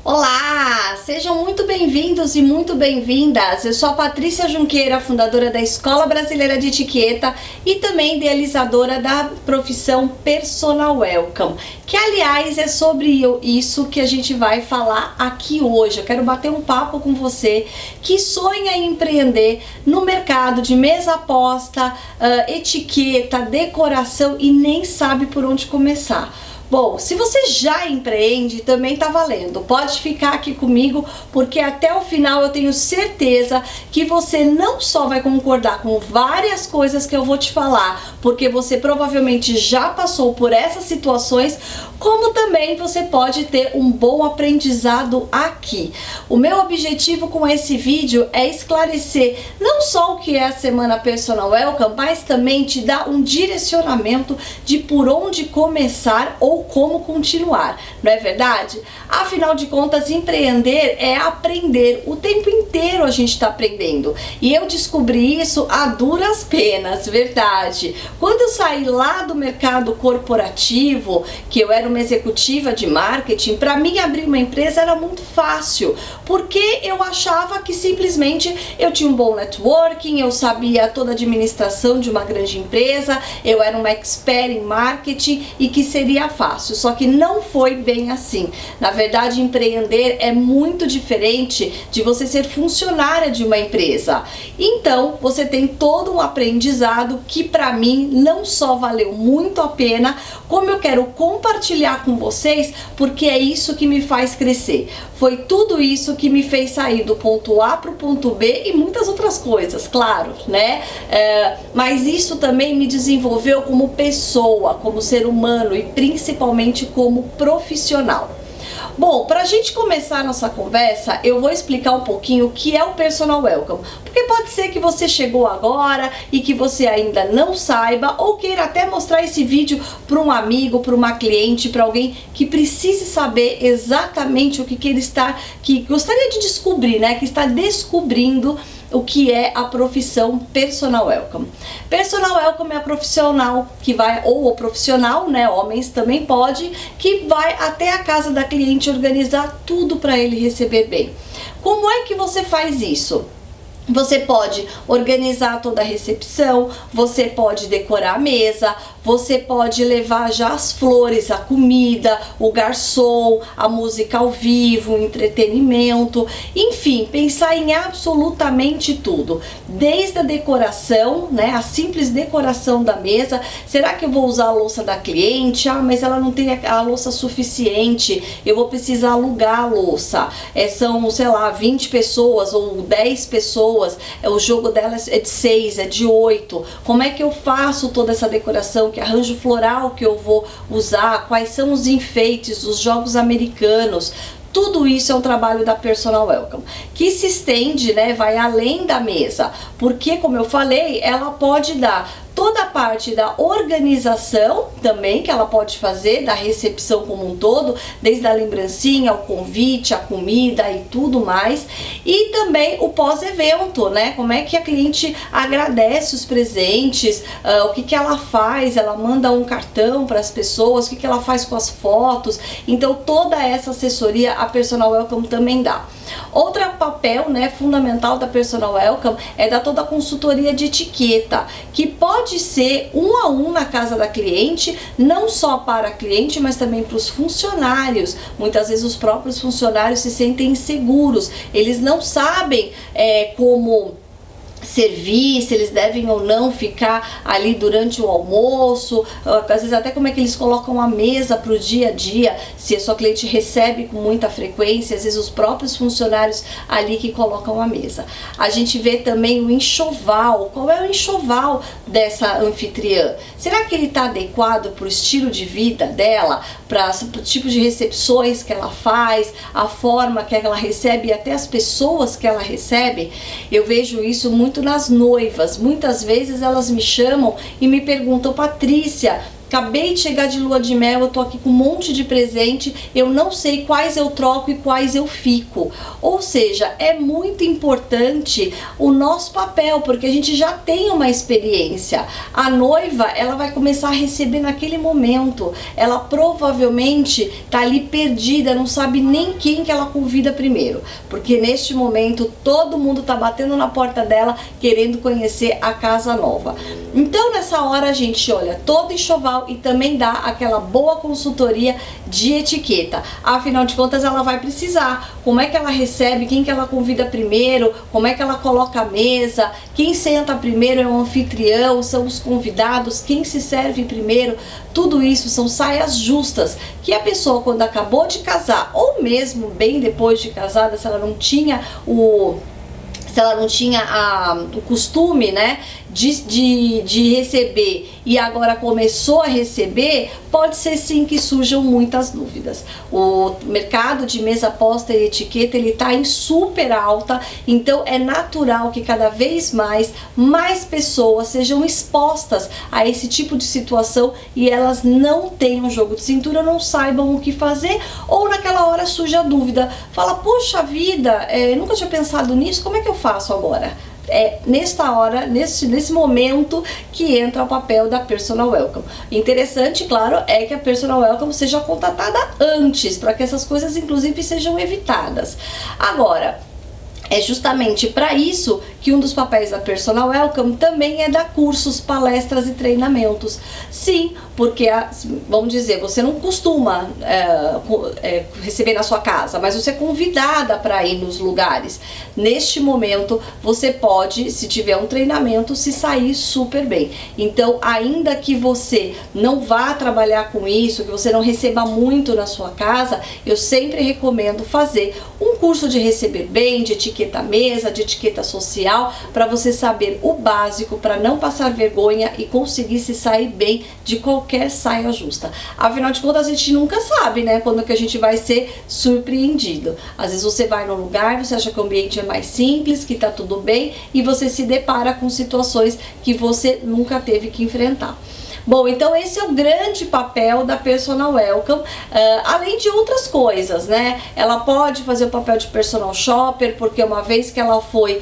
Olá, sejam muito bem-vindos e muito bem-vindas. Eu sou a Patrícia Junqueira, fundadora da Escola Brasileira de Etiqueta e também idealizadora da profissão Personal Welcome, que aliás é sobre isso que a gente vai falar aqui hoje. Eu quero bater um papo com você que sonha em empreender no mercado de mesa posta, etiqueta, decoração e nem sabe por onde começar. Bom, se você já empreende, também tá valendo. Pode ficar aqui comigo, porque até o final eu tenho certeza que você não só vai concordar com várias coisas que eu vou te falar, porque você provavelmente já passou por essas situações, como também você pode ter um bom aprendizado aqui. O meu objetivo com esse vídeo é esclarecer não só o que é a Semana Personal Welcome, mas também te dar um direcionamento de por onde começar ou como continuar, não é verdade? Afinal de contas, empreender é aprender. O tempo inteiro a gente está aprendendo. E eu descobri isso a duras penas, verdade. Quando eu saí lá do mercado corporativo, que eu era uma executiva de marketing, para mim abrir uma empresa era muito fácil, porque eu achava que simplesmente eu tinha um bom networking, eu sabia toda a administração de uma grande empresa, eu era uma expert em marketing e que seria fácil. Só que não foi bem assim. Na verdade, empreender é muito diferente de você ser funcionária de uma empresa. Então, você tem todo um aprendizado que para mim não só valeu muito a pena, como eu quero compartilhar com vocês, porque é isso que me faz crescer. Foi tudo isso que me fez sair do ponto A para o ponto B e muitas outras coisas, claro, né? Mas isso também me desenvolveu como pessoa, como ser humano e principalmente como profissional. Bom, para a gente começar a nossa conversa, eu vou explicar um pouquinho o que é o Personal Welcome, porque pode ser que você chegou agora e que você ainda não saiba, ou queira até mostrar esse vídeo para um amigo, para uma cliente, para alguém que precise saber exatamente o que ele que gostaria de descobrir, né? Que está descobrindo o que é a profissão Personal Welcome. Personal Welcome é a profissional que vai, ou o profissional, né, homens também pode, que vai até a casa da cliente organizar tudo para ele receber bem. Como é que você faz isso? Você pode organizar toda a recepção, você pode decorar a mesa, você pode levar já as flores, a comida, o garçom, a música ao vivo, o entretenimento, enfim, pensar em absolutamente tudo, desde a decoração, né, a simples decoração da mesa. Será que eu vou usar a louça da cliente? Ah, mas ela não tem a louça suficiente, eu vou precisar alugar a louça. São, sei lá, 20 pessoas ou 10 pessoas, o jogo dela é de 6, é de 8. Como é que eu faço toda essa decoração? Que arranjo floral que eu vou usar? Quais são os enfeites, os jogos americanos? Tudo isso é um trabalho da Personal Welcome, que se estende, né, vai além da mesa, porque, como eu falei, ela pode dar toda a parte da organização também, que ela pode fazer, da recepção como um todo, desde a lembrancinha, o convite, a comida e tudo mais, e também o pós-evento, né, como é que a cliente agradece os presentes, o que ela faz, ela manda um cartão para as pessoas, o que ela faz com as fotos. Então toda essa assessoria a Personal Welcome também dá. Outro papel, né, fundamental da Personal Welcome é dar toda a consultoria de etiqueta, que pode ser um a um na casa da cliente, não só para a cliente, mas também para os funcionários. Muitas vezes os próprios funcionários se sentem inseguros, eles não sabem como servir, se eles devem ou não ficar ali durante o almoço, às vezes até como é que eles colocam a mesa para o dia a dia, se a sua cliente recebe com muita frequência, às vezes os próprios funcionários ali que colocam a mesa. A gente vê também o enxoval. Qual é o enxoval dessa anfitriã? Será que ele está adequado para o estilo de vida dela, para o tipo de recepções que ela faz, a forma que ela recebe e até as pessoas que ela recebe? Eu vejo isso muito nas noivas. Muitas vezes elas me chamam e me perguntam: Patrícia, acabei de chegar de lua de mel, eu tô aqui com um monte de presente, eu não sei quais eu troco e quais eu fico. Ou seja, é muito importante o nosso papel, porque a gente já tem uma experiência. A noiva, ela vai começar a receber naquele momento, ela provavelmente tá ali perdida, não sabe nem quem que ela convida primeiro, porque neste momento todo mundo tá batendo na porta dela querendo conhecer a casa nova. Então nessa hora a gente olha todo enxoval e também dá aquela boa consultoria de etiqueta. Afinal de contas, ela vai precisar. Como é que ela recebe, quem que ela convida primeiro, como é que ela coloca a mesa, quem senta primeiro é o anfitrião, são os convidados, quem se serve primeiro. Tudo isso são saias justas que a pessoa, quando acabou de casar, ou mesmo bem depois de casada, se ela não tinha o costume, né, de receber e agora começou a receber, pode ser sim que surjam muitas dúvidas. O mercado de mesa posta e etiqueta, ele tá em super alta, então é natural que cada vez mais pessoas sejam expostas a esse tipo de situação e elas não tenham jogo de cintura, não saibam o que fazer, ou naquela hora surge a dúvida, fala, poxa vida, eu nunca tinha pensado nisso, como é que eu faço agora? É nesta hora, nesse momento que entra o papel da Personal Welcome. Interessante, claro, é que a Personal Welcome seja contatada antes, para que essas coisas inclusive sejam evitadas. Agora, é justamente para isso que um dos papéis da Personal Welcome também é dar cursos, palestras e treinamentos. Sim, porque, vamos dizer, você não costuma receber na sua casa, mas você é convidada para ir nos lugares. Neste momento, você pode, se tiver um treinamento, se sair super bem. Então, ainda que você não vá trabalhar com isso, que você não receba muito na sua casa, eu sempre recomendo fazer um curso de receber bem, de etiqueta mesa, de etiqueta social, para você saber o básico, para não passar vergonha e conseguir se sair bem de qualquer saia justa. Afinal de contas, a gente nunca sabe, né, quando que a gente vai ser surpreendido. Às vezes você vai num lugar, você acha que o ambiente é mais simples, que tá tudo bem, e você se depara com situações que você nunca teve que enfrentar. Bom, então esse é o grande papel da Personal Welcome, além de outras coisas, né? Ela pode fazer o papel de personal shopper, porque uma vez que ela foi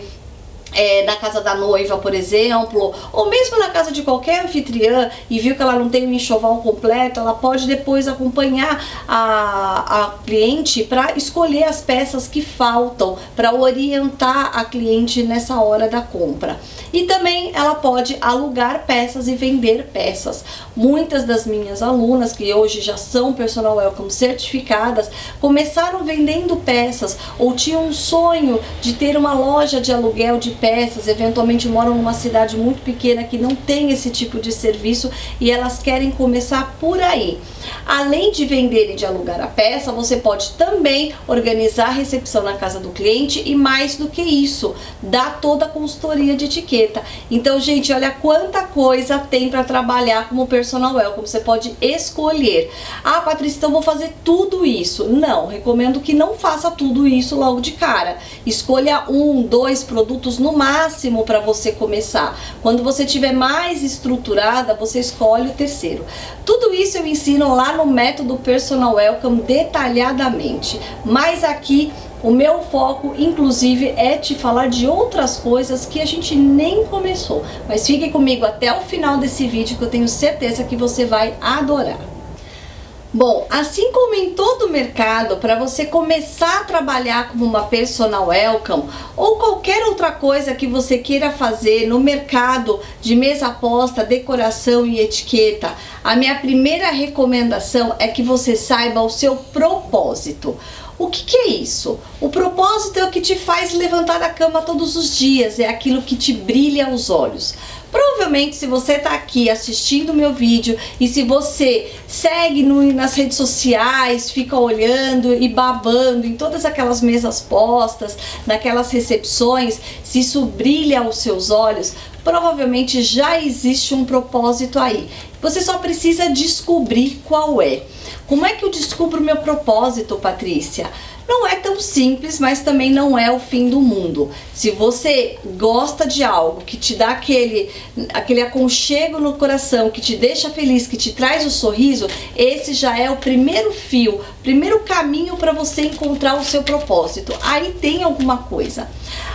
na casa da noiva, por exemplo, ou mesmo na casa de qualquer anfitriã e viu que ela não tem um enxoval completo, ela pode depois acompanhar a cliente para escolher as peças que faltam, para orientar a cliente nessa hora da compra. E também ela pode alugar peças e vender peças. Muitas das minhas alunas, que hoje já são Personal Welcome certificadas, começaram vendendo peças ou tinham um sonho de ter uma loja de aluguel de peças, eventualmente moram numa cidade muito pequena que não tem esse tipo de serviço e elas querem começar por aí. Além de vender e de alugar a peça, você pode também organizar a recepção na casa do cliente e, mais do que isso, dar toda a consultoria de etiqueta. Então, gente, olha quanta coisa tem para trabalhar como Personal Welcome. Você pode escolher. Ah, Patrícia, então vou fazer tudo isso. Não, recomendo que não faça tudo isso logo de cara. Escolha 1, 2 produtos no máximo para você começar. Quando você estiver mais estruturada, você escolhe o terceiro. Tudo isso eu ensino lá no método Personal Welcome detalhadamente, mas aqui o meu foco, inclusive, é te falar de outras coisas que a gente nem começou. Mas fique comigo até o final desse vídeo que eu tenho certeza que você vai adorar. Bom, assim como em todo o mercado, para você começar a trabalhar como uma Personal Welcome ou qualquer outra coisa que você queira fazer no mercado de mesa posta, decoração e etiqueta, a minha primeira recomendação é que você saiba o seu propósito. O que é isso? O propósito é o que te faz levantar da cama todos os dias, é aquilo que te brilha aos olhos. Provavelmente, se você está aqui assistindo o meu vídeo e se você segue nas redes sociais, fica olhando e babando em todas aquelas mesas postas, naquelas recepções, se isso brilha aos seus olhos, provavelmente já existe um propósito aí. Você só precisa descobrir qual é. Como é que eu descubro o meu propósito, Patrícia? Não é tão simples, mas também não é o fim do mundo. Se você gosta de algo que te dá aquele aconchego no coração, que te deixa feliz, que te traz o sorriso, esse já é o primeiro fio, primeiro caminho para você encontrar o seu propósito. Aí tem alguma coisa.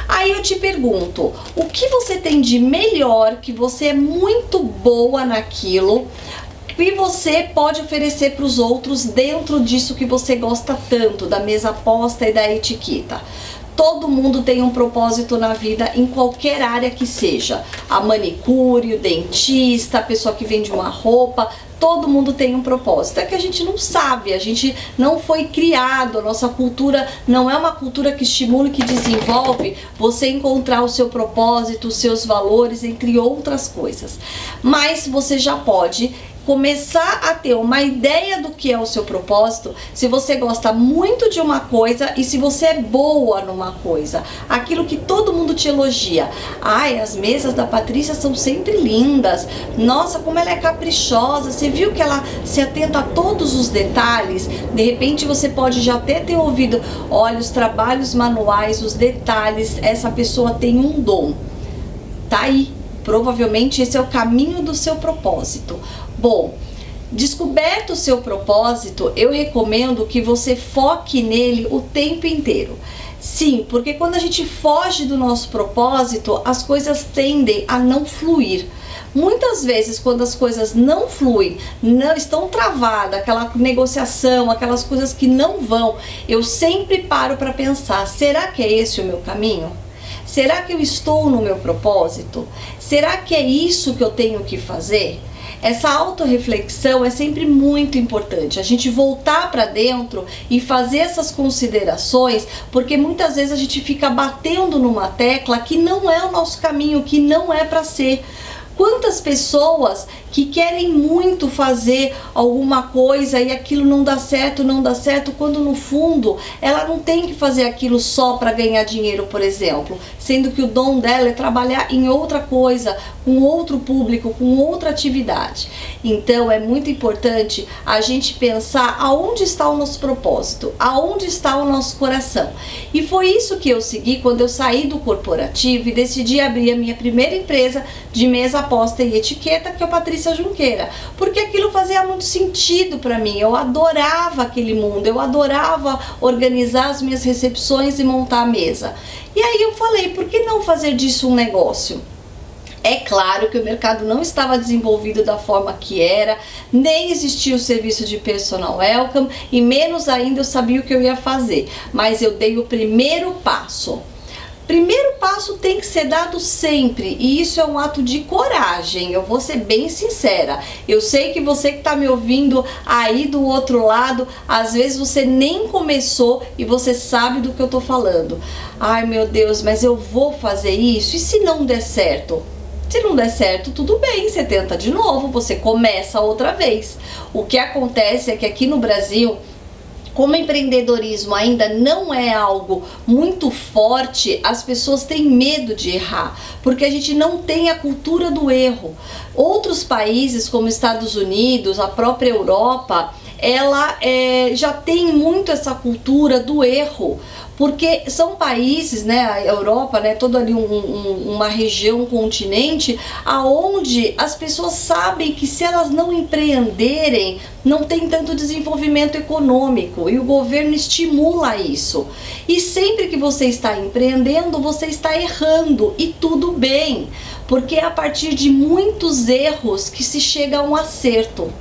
Aí eu te pergunto, o que você tem de melhor, que você é muito boa naquilo, que você pode oferecer para os outros dentro disso que você gosta tanto, da mesa posta e da etiqueta? Todo mundo tem um propósito na vida, em qualquer área que seja. A manicure, o dentista, a pessoa que vende uma roupa, todo mundo tem um propósito. É que a gente não sabe, a gente não foi criado, a nossa cultura não é uma cultura que estimula e que desenvolve você encontrar o seu propósito, os seus valores, entre outras coisas. Mas você já pode começar a ter uma ideia do que é o seu propósito, se você gosta muito de uma coisa e se você é boa numa coisa, aquilo que todo mundo te elogia. Ai, as mesas da Patrícia são sempre lindas, nossa, como ela é caprichosa, você viu que ela se atenta a todos os detalhes? De repente você pode já até ter ouvido, olha, os trabalhos manuais, os detalhes, essa pessoa tem um dom. Tá aí, provavelmente esse é o caminho do seu propósito. Bom, descoberto o seu propósito, eu recomendo que você foque nele o tempo inteiro. Sim, porque quando a gente foge do nosso propósito, as coisas tendem a não fluir. Muitas vezes, quando as coisas não fluem, não estão travadas, aquela negociação, aquelas coisas que não vão, eu sempre paro para pensar, será que é esse o meu caminho? Será que eu estou no meu propósito? Será que é isso que eu tenho que fazer? Essa autorreflexão é sempre muito importante, a gente voltar para dentro e fazer essas considerações, porque muitas vezes a gente fica batendo numa tecla que não é o nosso caminho, que não é para ser. Quantas pessoas que querem muito fazer alguma coisa e aquilo não dá certo, quando no fundo ela não tem que fazer aquilo só para ganhar dinheiro, por exemplo, sendo que o dom dela é trabalhar em outra coisa, com outro público, com outra atividade. Então é muito importante a gente pensar aonde está o nosso propósito, aonde está o nosso coração. E foi isso que eu segui quando eu saí do corporativo e decidi abrir a minha primeira empresa de mesa posta e etiqueta, que é a Patrícia Junqueira, porque aquilo fazia muito sentido para mim. Eu adorava aquele mundo, eu adorava organizar as minhas recepções e montar a mesa. E aí eu falei, por que não fazer disso um negócio? É claro que o mercado não estava desenvolvido da forma que era, nem existia o serviço de personal welcome e menos ainda eu sabia o que eu ia fazer, mas eu dei o primeiro passo. Primeiro passo tem que ser dado sempre, e isso é um ato de coragem, eu vou ser bem sincera. Eu sei que você que está me ouvindo aí do outro lado, às vezes você nem começou e você sabe do que eu tô falando. Ai meu Deus, mas eu vou fazer isso, e se não der certo? Se não der certo, tudo bem, você tenta de novo, você começa outra vez. O que acontece é que aqui no Brasil, como empreendedorismo ainda não é algo muito forte, as pessoas têm medo de errar, porque a gente não tem a cultura do erro. Outros países, como Estados Unidos, a própria Europa, ela já tem muito essa cultura do erro, porque são países, né, a Europa, né, toda ali uma região, um continente, aonde as pessoas sabem que se elas não empreenderem, não tem tanto desenvolvimento econômico, e o governo estimula isso. E sempre que você está empreendendo, você está errando, e tudo bem, porque é a partir de muitos erros que se chega a um acerto.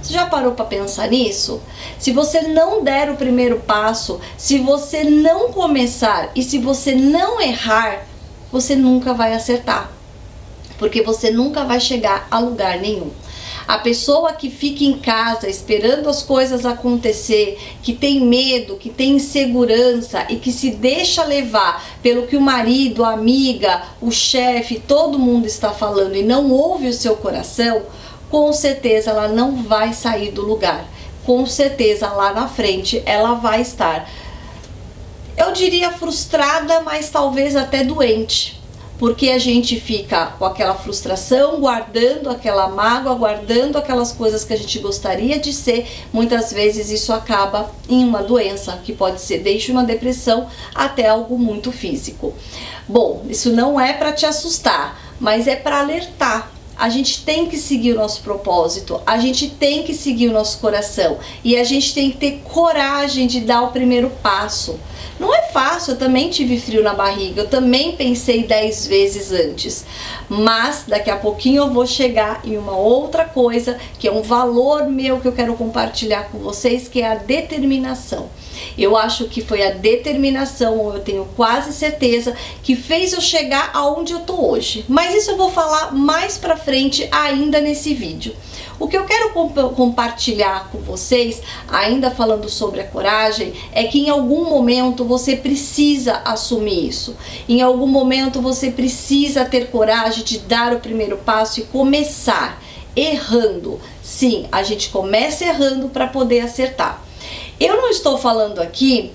Você já parou para pensar nisso? Se você não der o primeiro passo, se você não começar e se você não errar, você nunca vai acertar, porque você nunca vai chegar a lugar nenhum. A pessoa que fica em casa esperando as coisas acontecer, que tem medo, que tem insegurança e que se deixa levar pelo que o marido, a amiga, o chefe, todo mundo está falando e não ouve o seu coração, com certeza ela não vai sair do lugar. Com certeza lá na frente ela vai estar, eu diria, frustrada, mas talvez até doente. porque a gente fica com aquela frustração, guardando aquela mágoa, guardando aquelas coisas que a gente gostaria de ser. Muitas vezes isso acaba em uma doença, que pode ser desde uma depressão até algo muito físico. Bom, isso não é para te assustar, mas é para alertar. A gente tem que seguir o nosso propósito, a gente tem que seguir o nosso coração e a gente tem que ter coragem de dar o primeiro passo. Não é fácil, eu também tive frio na barriga, eu também pensei 10 vezes antes, mas daqui a pouquinho eu vou chegar em uma outra coisa, que é um valor meu que eu quero compartilhar com vocês, que é a determinação. Eu acho que foi a determinação, ou eu tenho quase certeza, que fez eu chegar aonde eu tô hoje. Mas isso eu vou falar mais pra frente ainda nesse vídeo. O que eu quero compartilhar com vocês, ainda falando sobre a coragem, é que em algum momento você precisa assumir isso. Em algum momento você precisa ter coragem de dar o primeiro passo e começar errando. Sim, a gente começa errando para poder acertar. Eu não estou falando aqui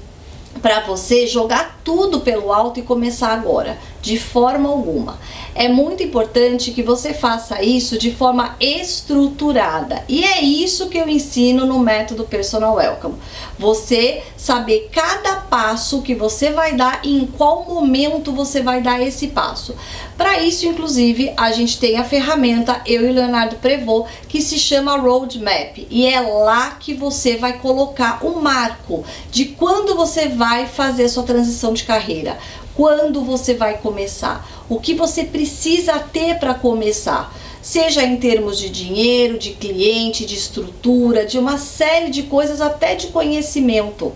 para você jogar tudo pelo alto e começar agora, de forma alguma. É muito importante que você faça isso de forma estruturada. E é isso que eu ensino no método Personal Welcome. Você saber cada passo que você vai dar e em qual momento você vai dar esse passo. Para isso, inclusive, a gente tem a ferramenta, eu e o Leonardo Prevot, que se chama Roadmap. E é lá que você vai colocar o marco de quando você vai fazer a sua transição de carreira. Quando você vai começar, o que você precisa ter para começar, seja em termos de dinheiro, de cliente, de estrutura, de uma série de coisas, até de conhecimento.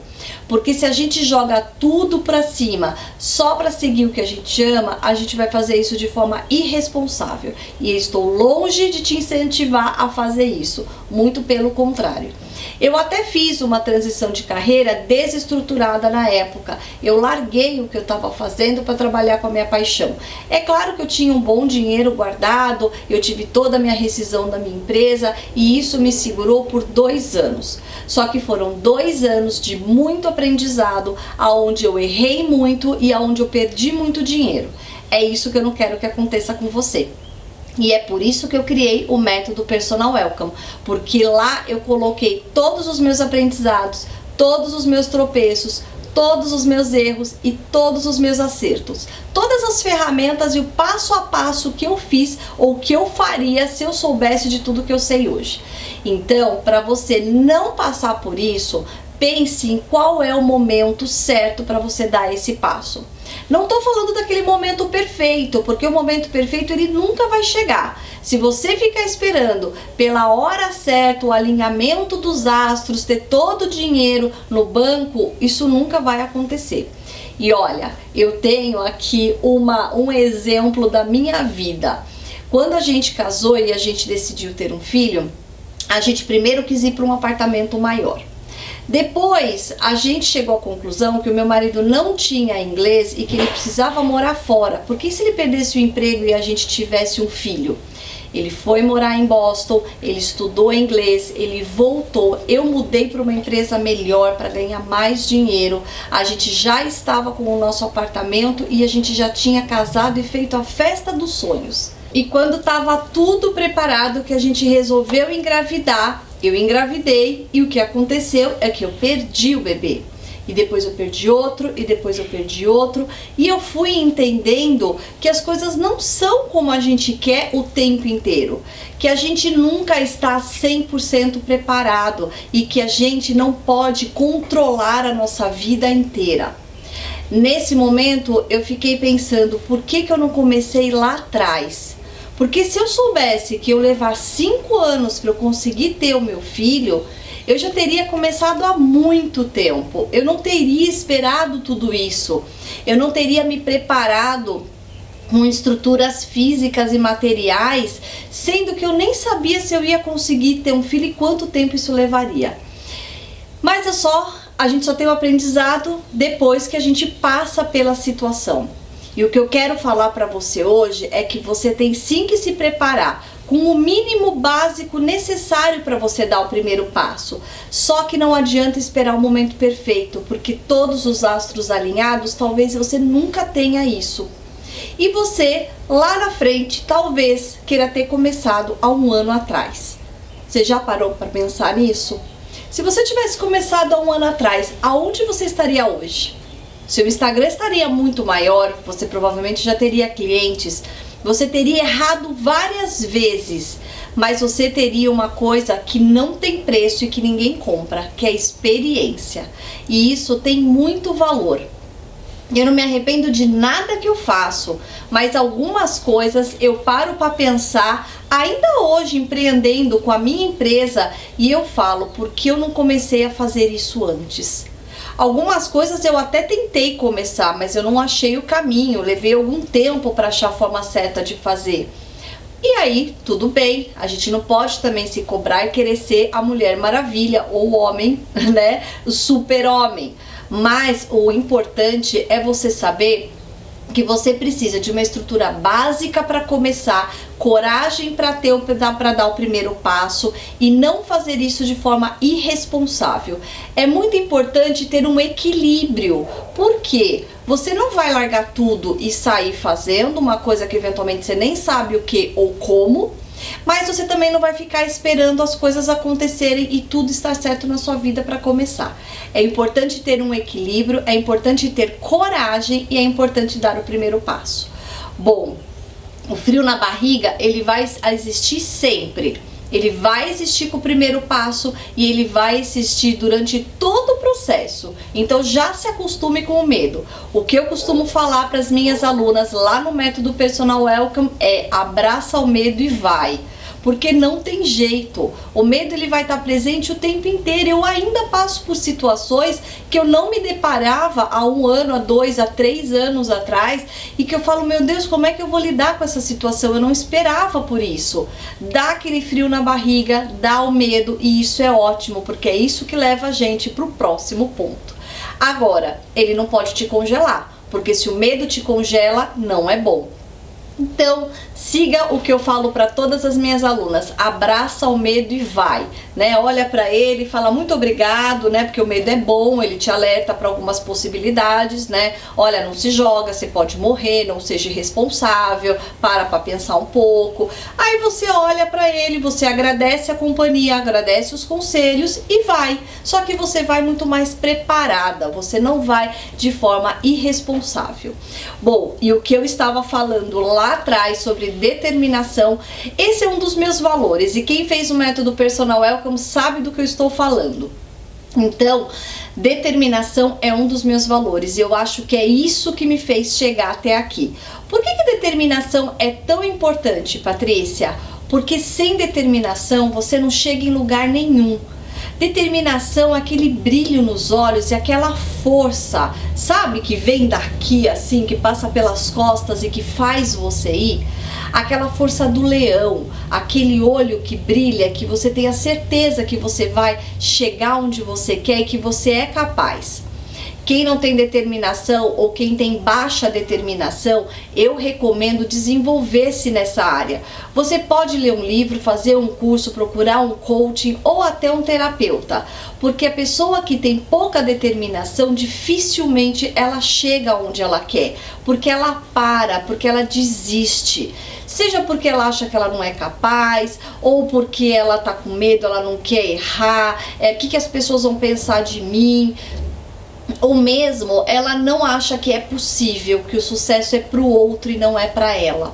Porque se a gente joga tudo para cima só para seguir o que a gente ama, a gente vai fazer isso de forma irresponsável. E eu estou longe de te incentivar a fazer isso, muito pelo contrário. Eu até fiz uma transição de carreira desestruturada na época. Eu larguei o que eu estava fazendo para trabalhar com a minha paixão. É claro que eu tinha um bom dinheiro guardado, eu tive toda a minha rescisão da minha empresa e isso me segurou por 2 anos. Só que foram 2 anos de muito aprendizado, aonde eu errei muito e aonde eu perdi muito dinheiro. É isso que eu não quero que aconteça com você. E é por isso que eu criei o método Personal Welcome, porque lá eu coloquei todos os meus aprendizados, todos os meus tropeços, todos os meus erros e todos os meus acertos. Todas as ferramentas e o passo a passo que eu fiz ou que eu faria se eu soubesse de tudo que eu sei hoje. Então, para você não passar por isso, pense em qual é o momento certo para você dar esse passo. Não estou falando daquele momento perfeito, porque o momento perfeito ele nunca vai chegar. Se você ficar esperando pela hora certa, o alinhamento dos astros, ter todo o dinheiro no banco, isso nunca vai acontecer. E olha, eu tenho aqui um exemplo da minha vida. Quando a gente casou e a gente decidiu ter um filho, a gente primeiro quis ir para um apartamento maior. Depois, a gente chegou à conclusão que o meu marido não tinha inglês e que ele precisava morar fora, porque se ele perdesse o emprego e a gente tivesse um filho? Ele foi morar em Boston, ele estudou inglês, ele voltou, eu mudei para uma empresa melhor para ganhar mais dinheiro, a gente já estava com o nosso apartamento e a gente já tinha casado e feito a festa dos sonhos. E quando estava tudo preparado que a gente resolveu engravidar, eu engravidei e o que aconteceu é que eu perdi o bebê. E depois eu perdi outro, e depois eu perdi outro. E eu fui entendendo que as coisas não são como a gente quer o tempo inteiro. Que a gente nunca está 100% preparado e que a gente não pode controlar a nossa vida inteira. Nesse momento eu fiquei pensando, por que eu não comecei lá atrás? Porque se eu soubesse que eu levar 5 anos para eu conseguir ter o meu filho, eu já teria começado há muito tempo. Eu não teria esperado tudo isso. Eu não teria me preparado com estruturas físicas e materiais, sendo que eu nem sabia se eu ia conseguir ter um filho e quanto tempo isso levaria. Mas a gente só tem o aprendizado depois que a gente passa pela situação. E o que eu quero falar para você hoje é que você tem sim que se preparar com o mínimo básico necessário para você dar o primeiro passo. Só que não adianta esperar o momento perfeito, porque todos os astros alinhados, talvez você nunca tenha isso. E você, lá na frente, talvez queira ter começado há um ano atrás. Você já parou para pensar nisso? Se você tivesse começado há um ano atrás, aonde você estaria hoje? Seu Instagram estaria muito maior, você provavelmente já teria clientes, você teria errado várias vezes, mas você teria uma coisa que não tem preço e que ninguém compra, que é experiência. E isso tem muito valor. Eu não me arrependo de nada que eu faço, mas algumas coisas eu paro para pensar, ainda hoje empreendendo com a minha empresa, e eu falo, por que eu não comecei a fazer isso antes? Algumas coisas eu até tentei começar, mas eu não achei o caminho, levei algum tempo para achar a forma certa de fazer. E aí, tudo bem, a gente não pode também se cobrar e querer ser a Mulher Maravilha ou o homem, né, o super-homem. Mas o importante é você saber que você precisa de uma estrutura básica para começar, coragem para dar o primeiro passo e não fazer isso de forma irresponsável. É muito importante ter um equilíbrio, porque você não vai largar tudo e sair fazendo uma coisa que eventualmente você nem sabe o que ou como, mas você também não vai ficar esperando as coisas acontecerem e tudo estar certo na sua vida para começar. É importante ter um equilíbrio, é importante ter coragem e é importante dar o primeiro passo. Bom, o frio na barriga, ele vai existir sempre. Ele vai existir com o primeiro passo e ele vai existir durante todo o processo. Então já se acostume com o medo. O que eu costumo falar para as minhas alunas lá no Método Personal Welcome é: abraça o medo e vai. Porque não tem jeito, o medo ele vai estar presente o tempo inteiro. Eu ainda passo por situações que eu não me deparava há um ano, há 2, há 3 anos atrás, e que eu falo, meu Deus, como é que eu vou lidar com essa situação? Eu não esperava por isso. Dá aquele frio na barriga, dá o medo, e isso é ótimo, porque é isso que leva a gente para o próximo ponto. Agora, ele não pode te congelar, porque se o medo te congela, não é bom. Então, siga o que eu falo para todas as minhas alunas: abraça o medo e vai, né? Olha para ele e fala muito obrigado, né? Porque o medo é bom, ele te alerta para algumas possibilidades, né? Olha, não se joga, você pode morrer, não seja irresponsável, para pensar um pouco. Aí você olha para ele, você agradece a companhia, agradece os conselhos e vai. Só que você vai muito mais preparada, você não vai de forma irresponsável. Bom, e o que eu estava falando lá atrás sobre determinação, esse é um dos meus valores, e quem fez o Método Personal Welcome sabe do que eu estou falando. Então, determinação é um dos meus valores e eu acho que é isso que me fez chegar até aqui. Por que determinação é tão importante, Patrícia? Porque sem determinação você não chega em lugar nenhum. Determinação, aquele brilho nos olhos e aquela força, sabe, que vem daqui assim, que passa pelas costas e que faz você ir. Aquela força do leão, aquele olho que brilha, que você tem a certeza que você vai chegar onde você quer e que você é capaz. Quem não tem determinação ou quem tem baixa determinação, eu recomendo desenvolver-se nessa área. Você pode ler um livro, fazer um curso, procurar um coaching ou até um terapeuta, porque a pessoa que tem pouca determinação, dificilmente ela chega onde ela quer, porque ela para, porque ela desiste. Seja porque ela acha que ela não é capaz, ou porque ela tá com medo, ela não quer errar, o que as pessoas vão pensar de mim, ou mesmo ela não acha que é possível, que o sucesso é para o outro e não é para ela.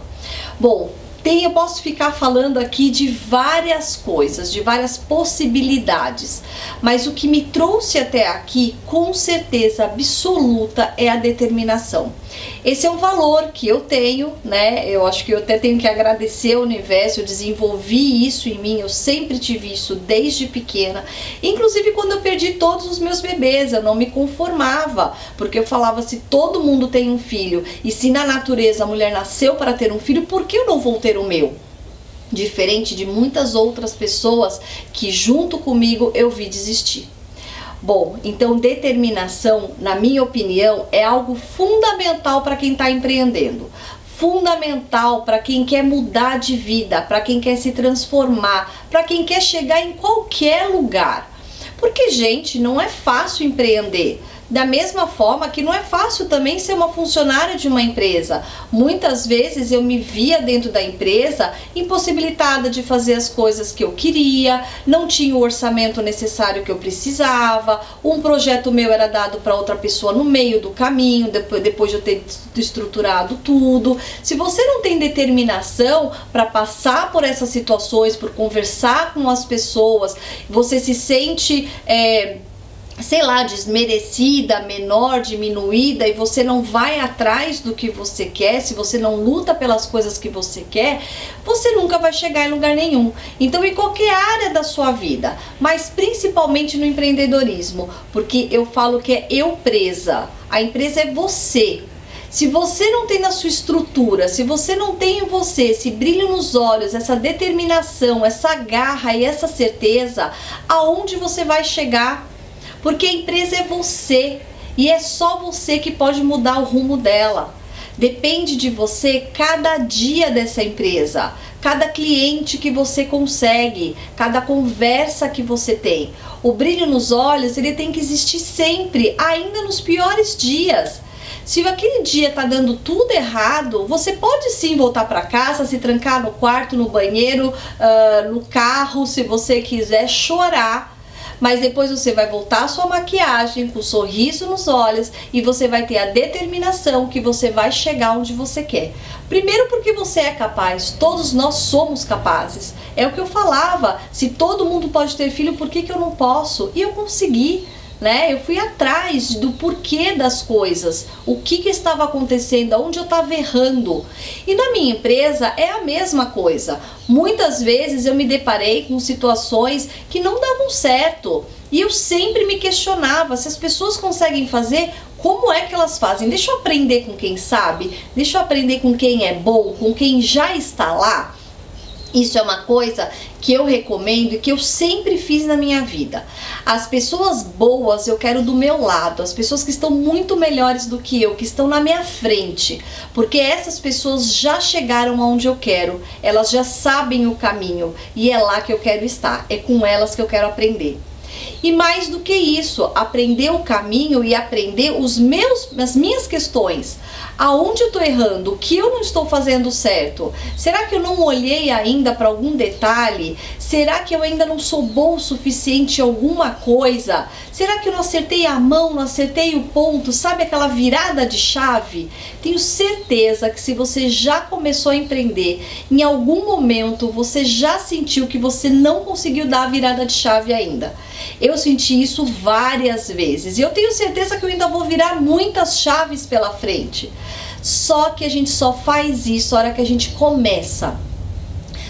Bom, eu posso ficar falando aqui de várias coisas, de várias possibilidades, mas o que me trouxe até aqui, com certeza absoluta, é a determinação. Esse é um valor que eu tenho, né? Eu acho que eu até tenho que agradecer ao universo. Eu desenvolvi isso em mim, eu sempre tive isso desde pequena. Inclusive quando eu perdi todos os meus bebês, eu não me conformava, porque eu falava, se todo mundo tem um filho e se na natureza a mulher nasceu para ter um filho, por que eu não vou ter o meu? Diferente de muitas outras pessoas que junto comigo eu vi desistir. Bom, então determinação, na minha opinião, é algo fundamental para quem está empreendendo. Fundamental para quem quer mudar de vida, para quem quer se transformar, para quem quer chegar em qualquer lugar. Porque, gente, não é fácil empreender. Da mesma forma que não é fácil também ser uma funcionária de uma empresa. Muitas vezes eu me via dentro da empresa impossibilitada de fazer as coisas que eu queria, não tinha o orçamento necessário que eu precisava, um projeto meu era dado para outra pessoa no meio do caminho, depois de eu ter estruturado tudo. Se você não tem determinação para passar por essas situações, por conversar com as pessoas, você se sente sei lá, desmerecida, menor, diminuída, e você não vai atrás do que você quer, se você não luta pelas coisas que você quer, você nunca vai chegar em lugar nenhum. Então, em qualquer área da sua vida, mas principalmente no empreendedorismo, porque eu falo que é eu presa, a empresa é você. Se você não tem na sua estrutura, se você não tem em você esse brilho nos olhos, essa determinação, essa garra e essa certeza, aonde você vai chegar? Porque a empresa é você e é só você que pode mudar o rumo dela. Depende de você cada dia dessa empresa, cada cliente que você consegue, cada conversa que você tem. O brilho nos olhos, ele tem que existir sempre, ainda nos piores dias. Se aquele dia tá dando tudo errado, você pode sim voltar para casa, se trancar no quarto, no banheiro, no carro, se você quiser chorar. Mas depois você vai voltar a sua maquiagem com um sorriso nos olhos e você vai ter a determinação que você vai chegar onde você quer. Primeiro porque você é capaz, todos nós somos capazes. É o que eu falava, se todo mundo pode ter filho, por que eu não posso? E eu consegui. Eu fui atrás do porquê das coisas, o que estava acontecendo, aonde eu estava errando. E na minha empresa é a mesma coisa. Muitas vezes eu me deparei com situações que não davam certo. E eu sempre me questionava se as pessoas conseguem fazer, como é que elas fazem? Deixa eu aprender com quem sabe, deixa eu aprender com quem é bom, com quem já está lá. Isso é uma coisa que eu recomendo e que eu sempre fiz na minha vida. As pessoas boas eu quero do meu lado, as pessoas que estão muito melhores do que eu, que estão na minha frente, porque essas pessoas já chegaram aonde eu quero, elas já sabem o caminho e é lá que eu quero estar, é com elas que eu quero aprender. E mais do que isso, aprender o caminho e aprender as minhas questões. Aonde eu estou errando? O que eu não estou fazendo certo? Será que eu não olhei ainda para algum detalhe? Será que eu ainda não sou bom o suficiente em alguma coisa? Será que eu não acertei a mão, não acertei o ponto? Sabe aquela virada de chave? Tenho certeza que se você já começou a empreender, em algum momento você já sentiu que você não conseguiu dar a virada de chave ainda. Eu senti isso várias vezes e eu tenho certeza que eu ainda vou virar muitas chaves pela frente. Só que a gente só faz isso a hora que a gente começa.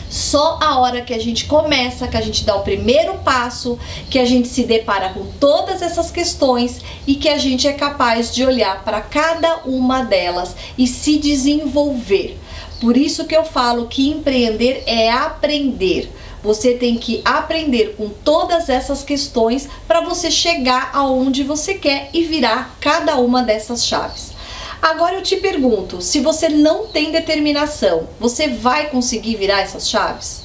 Só a hora que a gente começa, que a gente dá o primeiro passo, que a gente se depara com todas essas questões e que a gente é capaz de olhar para cada uma delas e se desenvolver. Por isso que eu falo que empreender é aprender. Você tem que aprender com todas essas questões para você chegar aonde você quer e virar cada uma dessas chaves. Agora eu te pergunto, se você não tem determinação, você vai conseguir virar essas chaves?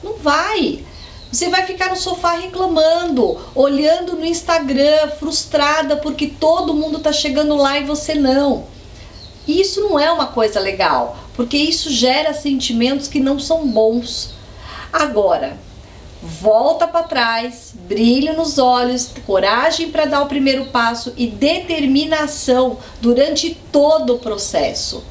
Não vai. Você vai ficar no sofá reclamando, olhando no Instagram, frustrada porque todo mundo tá chegando lá e você não. E isso não é uma coisa legal, porque isso gera sentimentos que não são bons. Agora, volta para trás, brilho nos olhos, coragem para dar o primeiro passo e determinação durante todo o processo.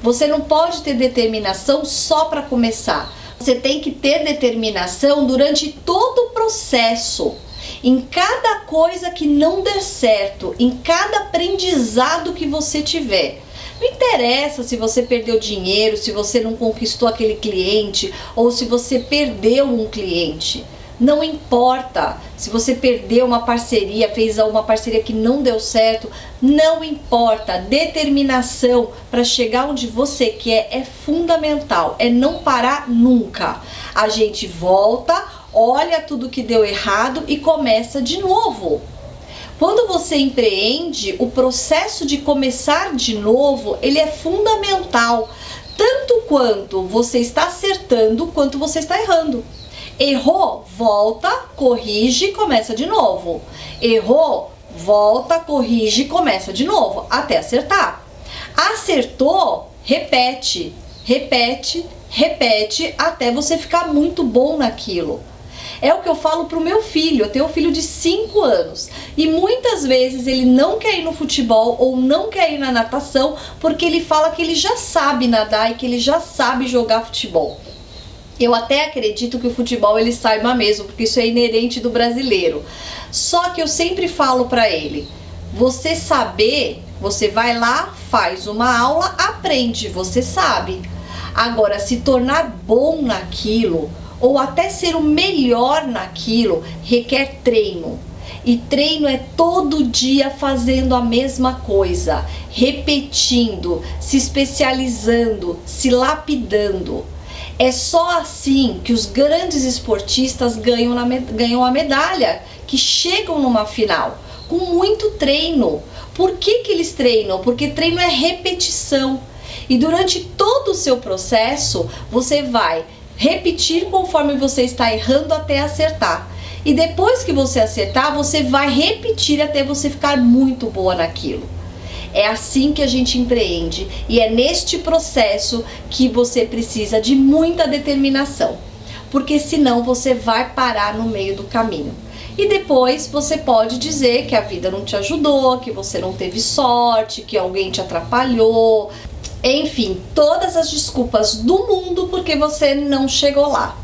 Você não pode ter determinação só para começar. Você tem que ter determinação durante todo o processo. Em cada coisa que não der certo, em cada aprendizado que você tiver. Não interessa se você perdeu dinheiro, se você não conquistou aquele cliente ou se você perdeu um cliente. Não importa se você perdeu uma parceria, fez uma parceria que não deu certo, não importa. Determinação para chegar onde você quer é fundamental, é não parar nunca. A gente volta, olha tudo que deu errado e começa de novo. Quando você empreende, o processo de começar de novo, ele é fundamental, tanto quanto você está acertando, quanto você está errando. Errou, volta, corrige e começa de novo. Errou, volta, corrige e começa de novo, até acertar. Acertou, repete, repete, repete, até você ficar muito bom naquilo. É o que eu falo pro meu filho. Eu tenho um filho de 5 anos e muitas vezes ele não quer ir no futebol ou não quer ir na natação porque ele fala que ele já sabe nadar e que ele já sabe jogar futebol. Eu até acredito que o futebol ele saiba mesmo, porque isso é inerente do brasileiro. Só que eu sempre falo pra ele, você saber, você vai lá, faz uma aula, aprende, você sabe. Agora, se tornar bom naquilo, ou até ser o melhor naquilo, requer treino. E treino é todo dia fazendo a mesma coisa, repetindo, se especializando, se lapidando. É só assim que os grandes esportistas ganham a medalha, que chegam numa final, com muito treino. Por que eles treinam? Porque treino é repetição. E durante todo o seu processo, você vai repetir conforme você está errando até acertar. E depois que você acertar, você vai repetir até você ficar muito boa naquilo. É assim que a gente empreende e é neste processo que você precisa de muita determinação, porque senão você vai parar no meio do caminho. E depois você pode dizer que a vida não te ajudou, que você não teve sorte, que alguém te atrapalhou, enfim, todas as desculpas do mundo porque você não chegou lá.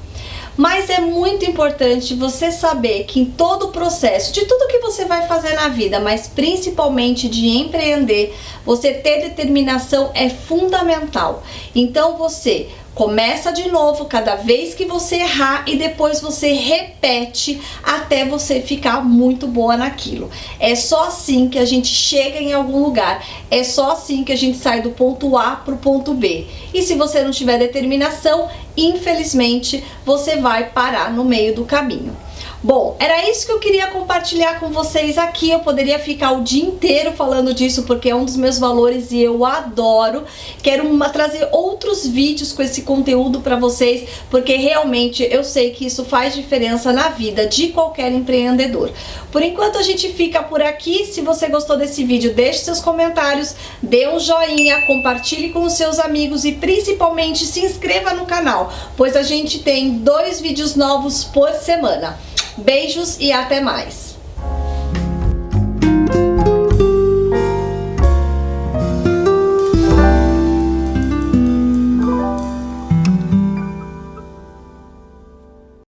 Mas é muito importante você saber que em todo o processo, de tudo que você vai fazer na vida, mas principalmente de empreender, você ter determinação é fundamental. Então você começa de novo cada vez que você errar e depois você repete até você ficar muito boa naquilo. É só assim que a gente chega em algum lugar. É só assim que a gente sai do ponto A para o ponto B. E se você não tiver determinação, infelizmente você vai parar no meio do caminho. Bom, era isso que eu queria compartilhar com vocês aqui. Eu poderia ficar o dia inteiro falando disso porque é um dos meus valores e eu adoro. Quero trazer outros vídeos com esse conteúdo para vocês, porque realmente eu sei que isso faz diferença na vida de qualquer empreendedor. Por enquanto a gente fica por aqui. Se você gostou desse vídeo, deixe seus comentários, dê um joinha, compartilhe com os seus amigos e principalmente se inscreva no canal, pois a gente tem 2 vídeos novos por semana. Beijos e até mais!